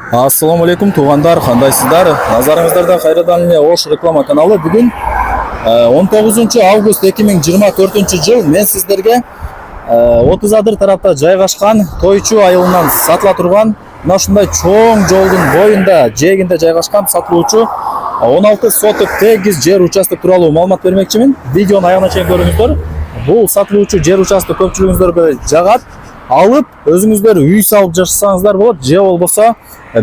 Ассаламу алейкум туғандар, қандайсыздар? Назарыңыздарда Қайрадан эле Ош реклама каналы. Бүгін 19 август 2024 жыл мен сіздерге 30 адыр тарапта жайгашкан Тойчу айылынан сатыла турган мына ушундай чоң жолдун боюнда жээгинде жайгашкан сатылуучу 16 соток тегиз жер участок тууралуу маалымат бермекчимин. Видеону аягына чейин көрүңүздөр. Бул сатылуучу жер участок көпчүлүгүңүздөргө жагат. Алып өзүңүздөр үй салып жашасаңыздар болот, же болбосо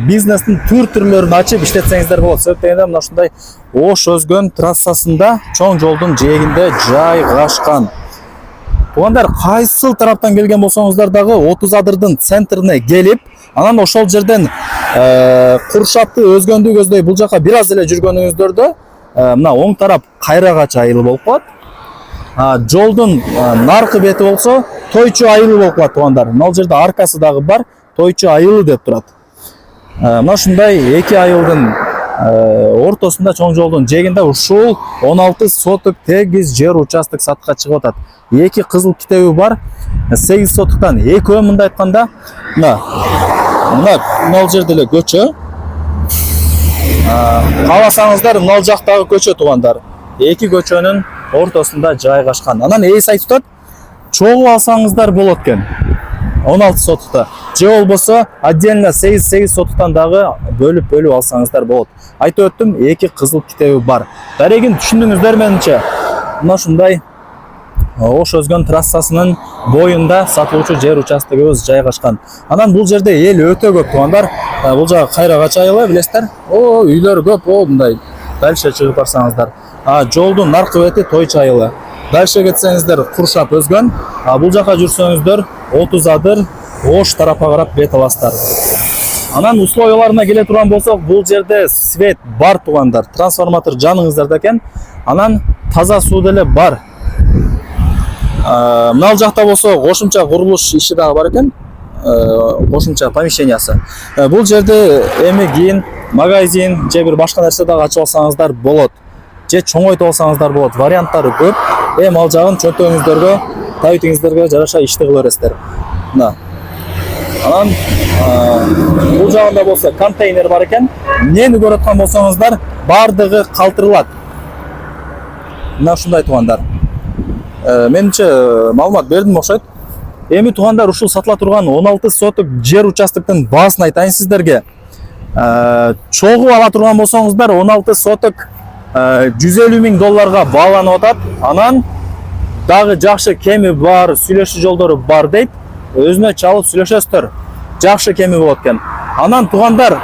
бизнестин түрлөрүн ачып иштетсеңиздер болот. Себеп дегенде мына ушундай Ош Өзгөн трассасында чоң жолдун жээгинде жайгашкан. Туугандар, кайсыл тараптан келген болсоңуздар дагы 30 адырдын центрине келип, анан ошол жерден Куршатты Өзгөндү көздөй бул жака бир аз эле жүргөнүңүздөрдө мына оң тарап Кайрagaч айылы болуп калат. Жолдун наркы бети болсо Тойчу айылы болуп калат туугандар. Мына жерде аркасы дагы бар, Тойчу айылы деп турат. Мына ушундай эки айылдын ортосунда чоң жолдун жээгинде ушул 16 соток тегиз жер участок сатка чыгып атат. Эки кызыл китеби бар, 8 сотуктан экөө мындай айтканда, мына жерде эле көчө. Кааласаңыздар мына жактагы көчө туугандар. Эки көчөнүн ортосунда жайгашкан. Анан эс айтып атат, чогуу алсаңыздар болот экен 16 сотукта. Же болбосо отдельно 8 сотуктан дагы бөлүп алсаңыздар болот. Айтып өттүм, эки кызыл китеби бар. Дарегин түшүндүңүздөр менимче. Мына ушундай Ош Өзгөн трассасынын боюнда сатылуучу жер участогубуз жайгашкан. Анан бул жерде эл өтө көп туугандар. Бул жагы Кайрagaч айылы, билесиздер. Үйлөр көп, мындай. Дальше чыгып барсаңыздар. Жолдун наркы бети Тойчу айылы. Дальше кетсеңиздер Куршат Өзгөн. Бул жака жүрсөңүздөр 30 адыр Ош тарапка карап бет аласыздар. Анан условияларына келе турган болсок, бул жерде свет бар туугандар. Трансформатор жаныңыздарда экен. Анан таза суу деле бар. Мына жакта болсо кошумча курулуш иши дагы бар экен. Кошумча помещениясы. Бул жерде эми кийин магазин же бир башка нерсе дагы ачып алсаңыздар болот. Же чоңойтуп алсаңыздар болот. Варианттары көп. Ал жагын чөнтөгүңүздөргө, табитиңиздерге жараша ишти кыла бересиздер. Анан бул жагында болсо контейнер бар экен. Эмнени көрүп аткан болсоңуздар, бардыгы калтырылат. Мына ушундай туугандар. Менимче маалымат бердим окшойт. Эми туугандар, ушул сатыла турган 16 соток жер участоктун баасын айтайын сиздерге. Чогуу ала турган болсоңуздар 16 соток $150 000 бааланып атат. Анан дагы жакшы кеми бар, сүйлөшүү жолдору бар дейт. Өзүнө чалып сүйлөшөсүздөр. Жакшы кеми болот экен. Анан туугандар,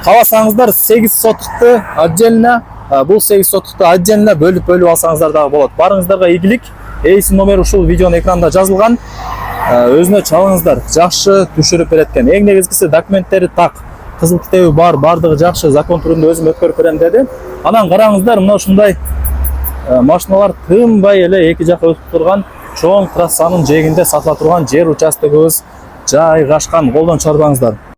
кааласаңыздар 8 сотукту отдельно, бул 8 сотукту отдельно бөлүп алсаңыздар дагы болот. Барыңыздарга ийгилик. Эйсин номер ушул видеонун экранында жазылган. Өзүнө чалыңыздар. Жакшы түшүрүп берет экен. Эң негизгиси документтери так. Кызыл китеби бар, бардыгы жакшы, закон түрүндө өзүм өткөрүп берем деди. Анан караңыздар, мына ушундай машиналар тынбай эле эки жака өтүп турган чоң трассанын жээгинде сатыла турган жер участогубуз жайгашкан. Колдон чыгарбаңыздар.